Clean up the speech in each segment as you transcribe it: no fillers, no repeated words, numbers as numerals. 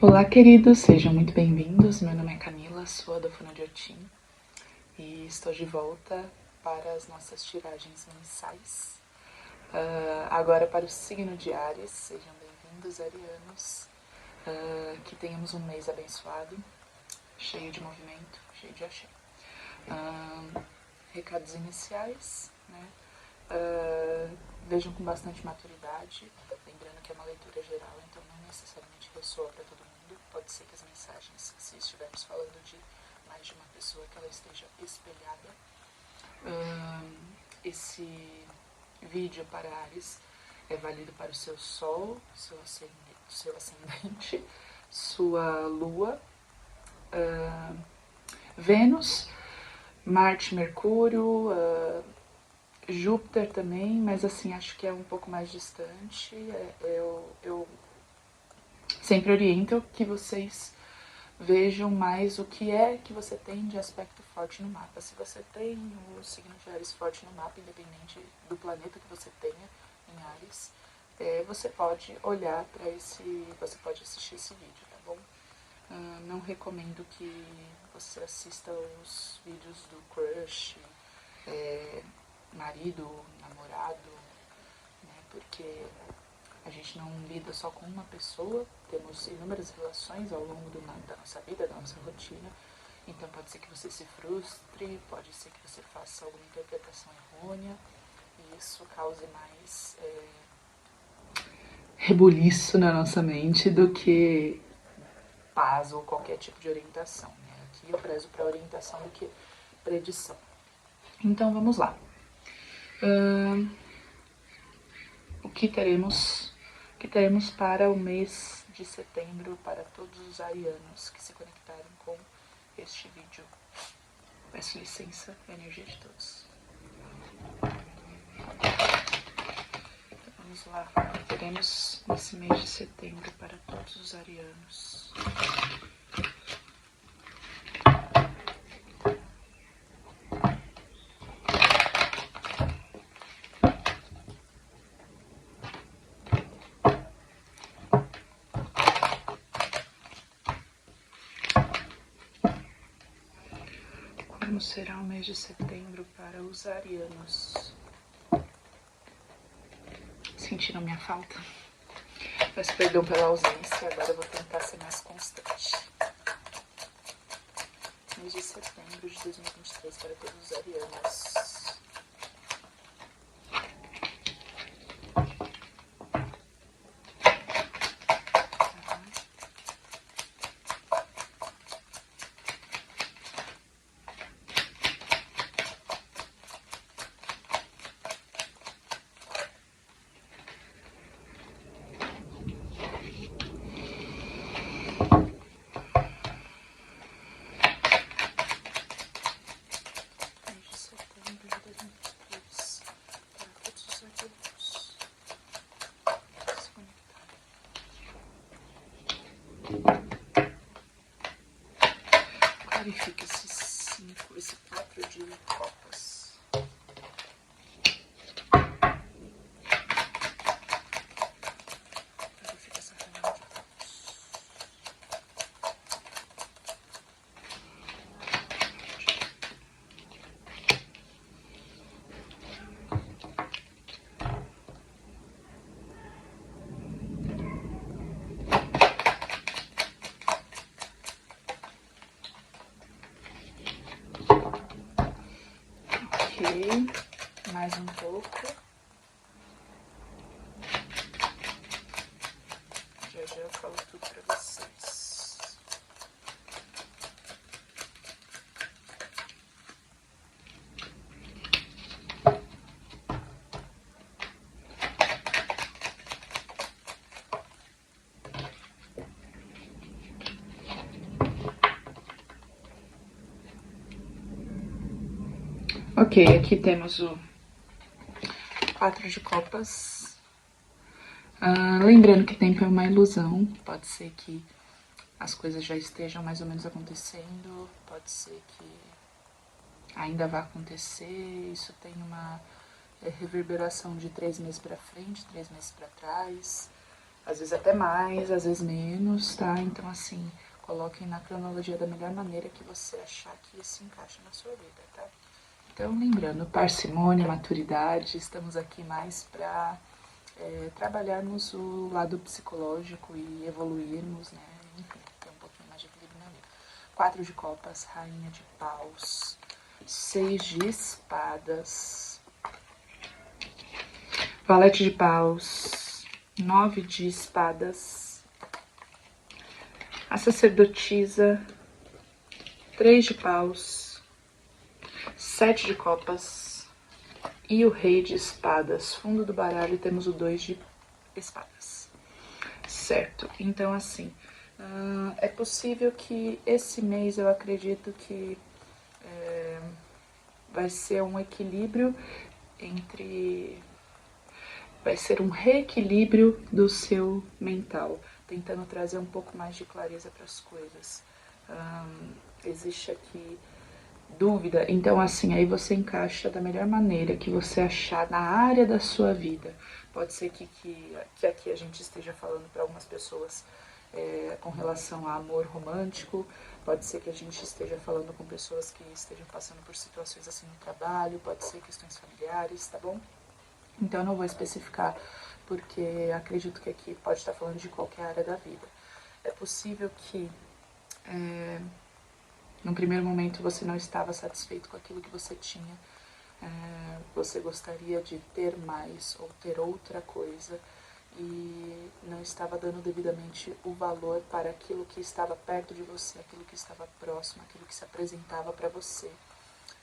Olá, queridos, sejam muito bem-vindos. Meu nome é Camila, sou a do Fonodiotim e estou de volta para as nossas tiragens mensais. Agora para o signo de Áries, sejam bem-vindos, arianos. Que tenhamos um mês abençoado, cheio de movimento, cheio de axé. Recados iniciais, né? Vejam com bastante maturidade, lembrando que é uma leitura geral, então não necessariamente ressoa para todo mundo. Pode ser que as mensagens, se estivermos falando de mais de uma pessoa, que ela esteja espelhada. Esse vídeo para Áries é válido para o seu Sol, seu ascendente, sua Lua, Vênus, Marte, Mercúrio, Júpiter também, mas assim, acho que é um pouco mais distante. Eu sempre oriento que vocês vejam mais o que é que você tem de aspecto forte no mapa. Se você tem o signo de Áries forte no mapa, independente do planeta que você tenha em Áries, você pode olhar para você pode assistir esse vídeo, tá bom? Não recomendo que você assista os vídeos do crush, marido, namorado, né? Porque a gente não lida só com uma pessoa, temos inúmeras relações ao longo da nossa vida, da nossa rotina. Então pode ser que você se frustre, pode ser que você faça alguma interpretação errônea e isso cause mais rebuliço na nossa mente do que paz ou qualquer tipo de orientação, né? Aqui eu prezo para orientação do que predição. Então vamos lá. O que teremos para o mês de setembro para todos os arianos que se conectaram com este vídeo? Peço licença, a energia de todos. Então, vamos lá. Teremos nesse mês de setembro para todos os arianos. Como será o mês de setembro para os arianos? Sentiram minha falta? Peço perdão pela ausência, agora eu vou tentar ser mais constante. Mês de setembro de 2023 para todos os arianos. Clarifica esse 4 de copas. Clarifica essa reunião de copas. Ok, mais um pouco. Já eu falo tudo pra vocês. Ok, aqui temos o 4 de copas. Lembrando que tempo é uma ilusão, pode ser que as coisas já estejam mais ou menos acontecendo, pode ser que ainda vá acontecer, isso tem uma reverberação de 3 meses para frente, 3 meses para trás. Às vezes até mais, às vezes menos, tá? Então, assim, coloquem na cronologia da melhor maneira que você achar que se encaixa na sua vida, tá? Então, lembrando, parcimônia, maturidade, estamos aqui mais para trabalharmos o lado psicológico e evoluirmos, né? Enfim, ter um pouquinho mais de equilíbrio na vida. 4 de copas, rainha de paus, 6 de espadas, valete de paus, 9 de espadas, a sacerdotisa, 3 de paus, 7 de copas e o rei de espadas. Fundo do baralho temos o 2 de espadas. Certo, então assim, é possível que esse mês eu acredito que vai ser um equilíbrio entre... vai ser um reequilíbrio do seu mental, tentando trazer um pouco mais de clareza para as coisas. Existe aqui dúvida, então assim, aí você encaixa da melhor maneira que você achar na área da sua vida. Pode ser que aqui a gente esteja falando para algumas pessoas com relação a amor romântico, pode ser que a gente esteja falando com pessoas que estejam passando por situações assim no trabalho, pode ser questões familiares, tá bom? Então eu não vou especificar, porque acredito que aqui pode estar falando de qualquer área da vida. É possível que num primeiro momento você não estava satisfeito com aquilo que você tinha, você gostaria de ter mais ou ter outra coisa e não estava dando devidamente o valor para aquilo que estava perto de você, aquilo que estava próximo, aquilo que se apresentava para você,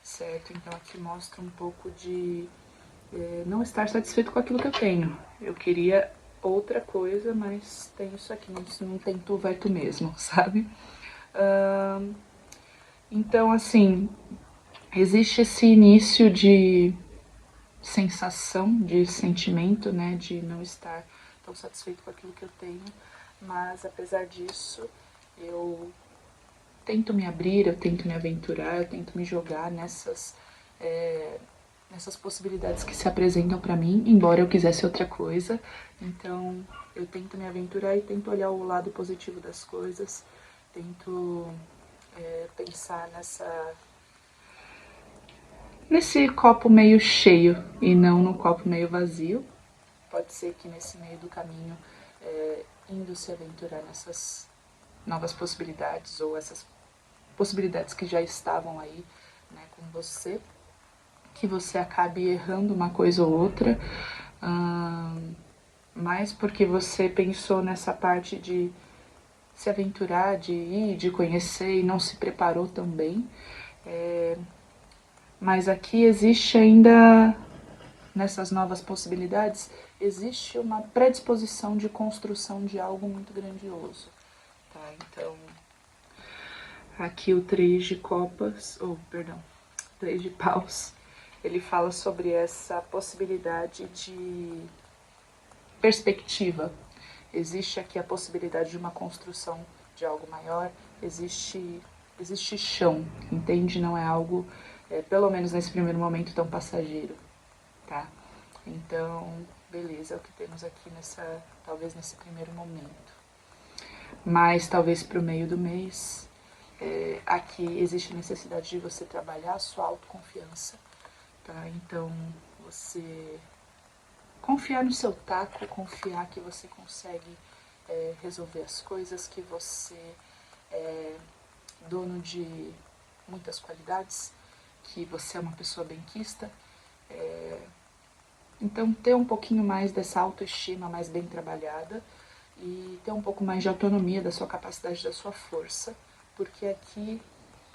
certo? Então aqui mostra um pouco de não estar satisfeito com aquilo que eu tenho. Eu queria outra coisa, mas tem isso aqui, não tem tu, vai tu mesmo, sabe? Então, assim, existe esse início de sensação, de sentimento, né, de não estar tão satisfeito com aquilo que eu tenho, mas apesar disso, eu tento me abrir, eu tento me aventurar, eu tento me jogar nessas possibilidades que se apresentam para mim, embora eu quisesse outra coisa. Então, eu tento me aventurar e tento olhar o lado positivo das coisas, tento pensar nesse copo meio cheio e não no copo meio vazio. Pode ser que nesse meio do caminho, indo se aventurar nessas novas possibilidades ou essas possibilidades que já estavam aí, né, com você, que você acabe errando uma coisa ou outra, mas porque você pensou nessa parte de se aventurar, de ir, de conhecer e não se preparou tão bem. Mas aqui existe ainda, nessas novas possibilidades, existe uma predisposição de construção de algo muito grandioso. Tá? Então, aqui o 3 de copas, perdão, 3 de paus, ele fala sobre essa possibilidade de perspectiva. Existe aqui a possibilidade de uma construção de algo maior, existe chão, entende? Não é algo, pelo menos nesse primeiro momento, tão passageiro, tá? Então, beleza, é o que temos aqui talvez nesse primeiro momento. Mas talvez para o meio do mês, aqui existe a necessidade de você trabalhar a sua autoconfiança, tá? Então, você confiar no seu taco, confiar que você consegue resolver as coisas, que você é dono de muitas qualidades, que você é uma pessoa benquista. Então, ter um pouquinho mais dessa autoestima mais bem trabalhada e ter um pouco mais de autonomia da sua capacidade, da sua força, porque aqui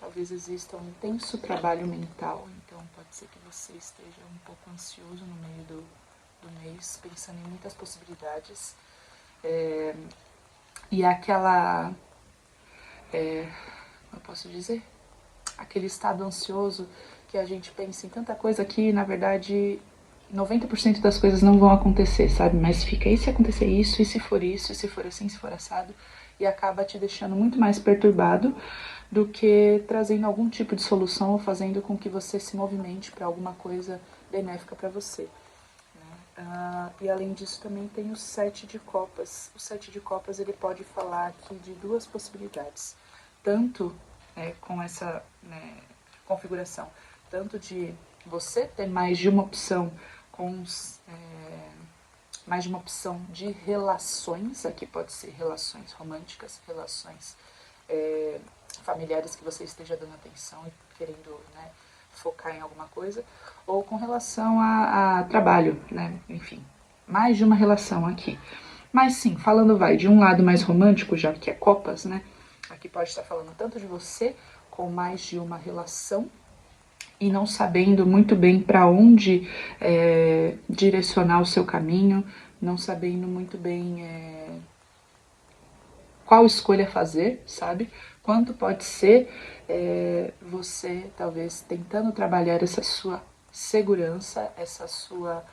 talvez exista um intenso trabalho mental, então pode ser que você esteja um pouco ansioso no meio do mês, pensando em muitas possibilidades. E aquela, eu posso dizer, aquele estado ansioso que a gente pensa em tanta coisa que, na verdade, 90% das coisas não vão acontecer, sabe? Mas fica, e se acontecer isso, e se for isso, e se for assim, se for assado, e acaba te deixando muito mais perturbado do que trazendo algum tipo de solução ou fazendo com que você se movimente para alguma coisa benéfica para você. E além disso também tem o 7 de copas. O 7 de copas ele pode falar aqui de duas possibilidades. Tanto com essa configuração, tanto de você ter mais de uma opção com mais de uma opção de relações, aqui pode ser relações românticas, relações familiares que você esteja dando atenção e querendo focar em alguma coisa, ou com relação a trabalho, né? Enfim, mais de uma relação aqui. Mas sim, falando de um lado mais romântico, já que é copas, né? Aqui pode estar falando tanto de você com mais de uma relação e não sabendo muito bem para onde direcionar o seu caminho, não sabendo muito bem qual escolha fazer, sabe? Quanto pode ser você, talvez, tentando trabalhar essa sua segurança, essa sua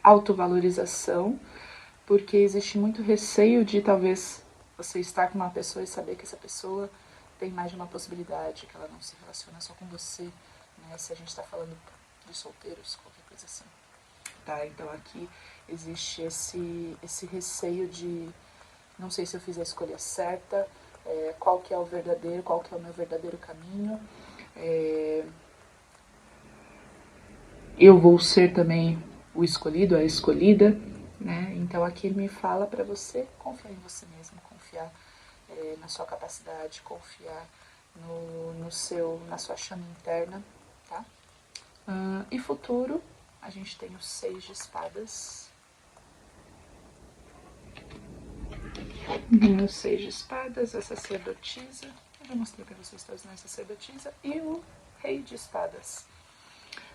autovalorização, porque existe muito receio de, talvez, você estar com uma pessoa e saber que essa pessoa tem mais de uma possibilidade, que ela não se relaciona só com você, né? Se a gente está falando de solteiros, qualquer coisa assim. Tá? Então aqui existe esse receio de não sei se eu fiz a escolha certa, qual que é o verdadeiro, qual que é o meu verdadeiro caminho. Eu vou ser também o escolhido, a escolhida, né? Então aqui ele me fala para você confiar em você mesmo, confiar na sua capacidade, confiar na sua chama interna, tá? E futuro, a gente tem o 6 de espadas. O 6 de espadas, a sacerdotisa. Eu já mostrei para vocês todos, né? A sacerdotisa e o rei de espadas.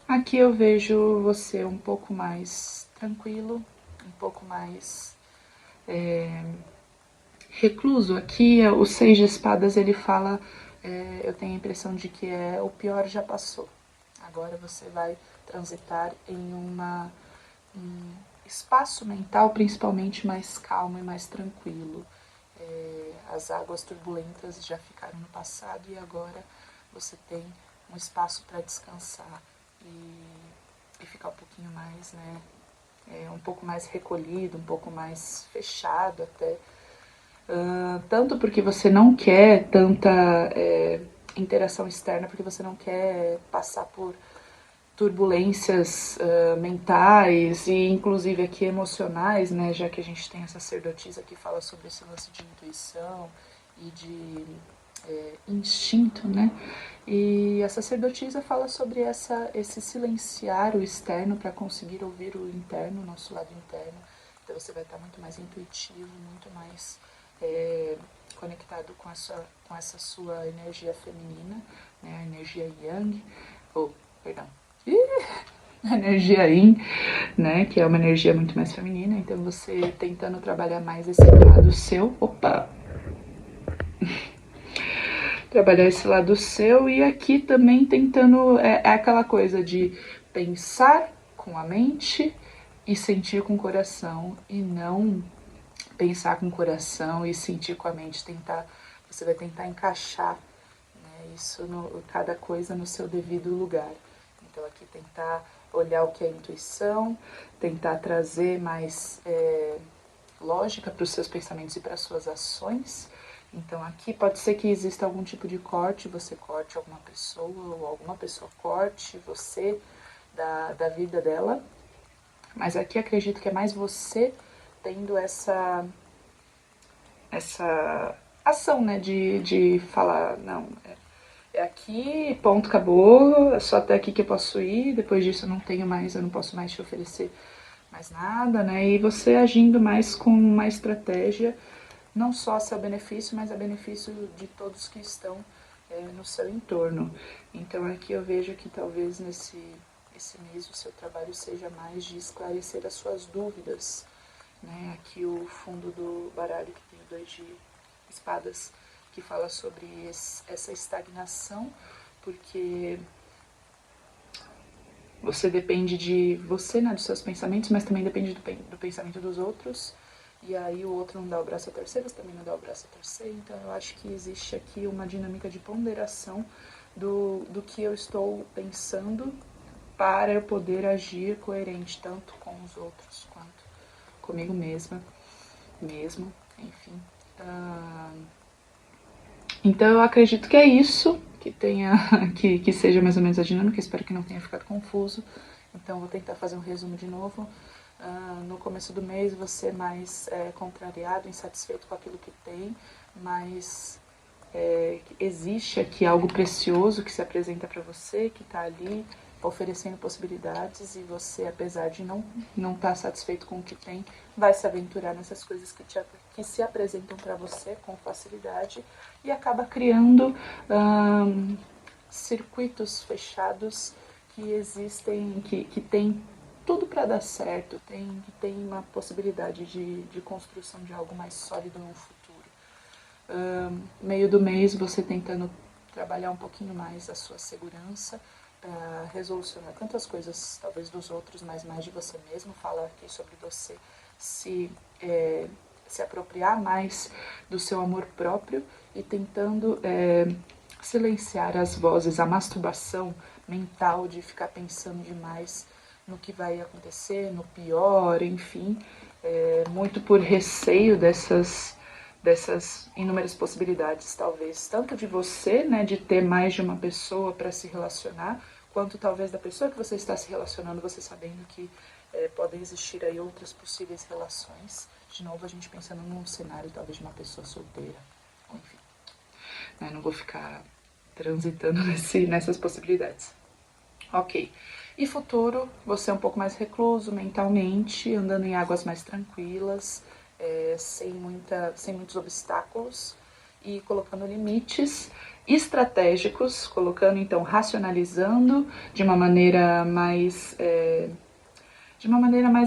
Aqui eu vejo você um pouco mais tranquilo, um pouco mais recluso. Aqui o 6 de espadas ele fala, eu tenho a impressão de que o pior já passou. Agora você vai transitar em um espaço mental principalmente mais calmo e mais tranquilo. As águas turbulentas já ficaram no passado e agora você tem um espaço para descansar e ficar um pouquinho mais, um pouco mais recolhido, um pouco mais fechado até. Tanto porque você não quer tanta interação externa, porque você não quer passar por turbulências mentais e inclusive aqui emocionais, né, já que a gente tem a sacerdotisa que fala sobre esse lance de intuição e de instinto, né, e a sacerdotisa fala sobre esse silenciar o externo para conseguir ouvir o interno, o nosso lado interno. Então você vai estar muito mais intuitivo, muito mais conectado com essa sua energia feminina, né, a energia yang, perdão, a energia yin, né, que é uma energia muito mais feminina. Então você tentando trabalhar mais esse lado seu, trabalhar esse lado seu, e aqui também tentando, aquela coisa de pensar com a mente e sentir com o coração, e não pensar com o coração e sentir com a mente. Você vai tentar encaixar, né, cada coisa no seu devido lugar. Então aqui tentar olhar o que é intuição, tentar trazer mais lógica para os seus pensamentos e para as suas ações. Então aqui pode ser que exista algum tipo de corte, você corte alguma pessoa ou alguma pessoa corte você da vida dela, mas aqui acredito que é mais você tendo essa ação, né, de falar, não, é aqui, ponto, acabou, é só até aqui que eu posso ir, depois disso eu não posso mais te oferecer mais nada, né, e você agindo mais com uma estratégia, não só a seu benefício, mas a benefício de todos que estão no seu entorno. Então aqui eu vejo que talvez esse mês o seu trabalho seja mais de esclarecer as suas dúvidas, né, aqui o fundo do baralho que tem o 2 de espadas, que fala sobre essa estagnação, porque você depende de você, né, dos seus pensamentos, mas também depende do pensamento dos outros, e aí o outro não dá o braço a torcer, você também não dá o braço a torcer. Então eu acho que existe aqui uma dinâmica de ponderação do que eu estou pensando para eu poder agir coerente tanto com os outros quanto comigo mesmo, enfim. Então eu acredito que é isso, que seja mais ou menos a dinâmica, espero que não tenha ficado confuso. Então vou tentar fazer um resumo de novo. No começo do mês você mais contrariado, insatisfeito com aquilo que tem, mas existe aqui algo precioso que se apresenta para você, que está ali oferecendo possibilidades, e você, apesar de não estar satisfeito com o que tem, vai se aventurar nessas coisas que se apresentam para você com facilidade e acaba criando circuitos fechados que existem, que tem tudo para dar certo, que tem uma possibilidade de construção de algo mais sólido no futuro. Meio do mês você tentando trabalhar um pouquinho mais a sua segurança para resolucionar tantas coisas, talvez dos outros, mas mais de você mesmo, falar aqui sobre você, se apropriar mais do seu amor próprio e tentando silenciar as vozes, a masturbação mental de ficar pensando demais no que vai acontecer, no pior, enfim, muito por receio dessas inúmeras possibilidades, talvez, tanto de você, né, de ter mais de uma pessoa para se relacionar, quanto talvez da pessoa que você está se relacionando, você sabendo que podem existir aí outras possíveis relações. De novo, a gente pensando num cenário, talvez, de uma pessoa solteira, enfim. Não vou ficar transitando nessas possibilidades. Ok. E futuro, você é um pouco mais recluso mentalmente, andando em águas mais tranquilas, sem muitos obstáculos e colocando limites estratégicos, colocando, então, racionalizando de uma maneira mais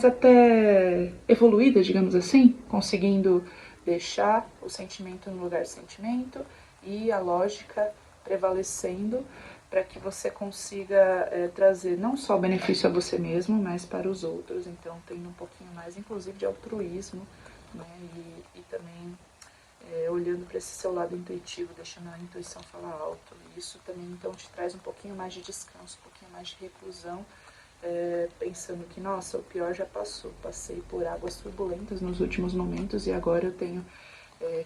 até evoluída, digamos assim, conseguindo deixar o sentimento no lugar do sentimento e a lógica prevalecendo para que você consiga trazer não só benefício a você mesmo, mas para os outros. Então, tendo um pouquinho mais, inclusive, de altruísmo, né? E também olhando para esse seu lado intuitivo, deixando a intuição falar alto. Isso também, então, te traz um pouquinho mais de descanso, um pouquinho mais de reclusão, pensando que, nossa, o pior já passou, passei por águas turbulentas nos últimos momentos e agora eu tenho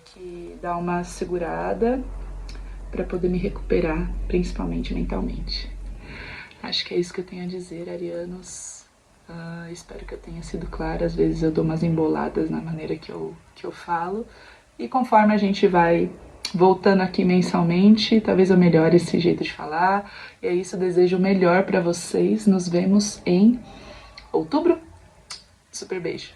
que dar uma segurada para poder me recuperar, principalmente mentalmente. Acho que é isso que eu tenho a dizer, arianos. Espero que eu tenha sido clara. Às vezes eu dou umas emboladas na maneira que eu falo. E conforme a gente vai voltando aqui mensalmente, talvez eu melhore esse jeito de falar. E é isso, eu desejo o melhor para vocês. Nos vemos em outubro. Super beijo.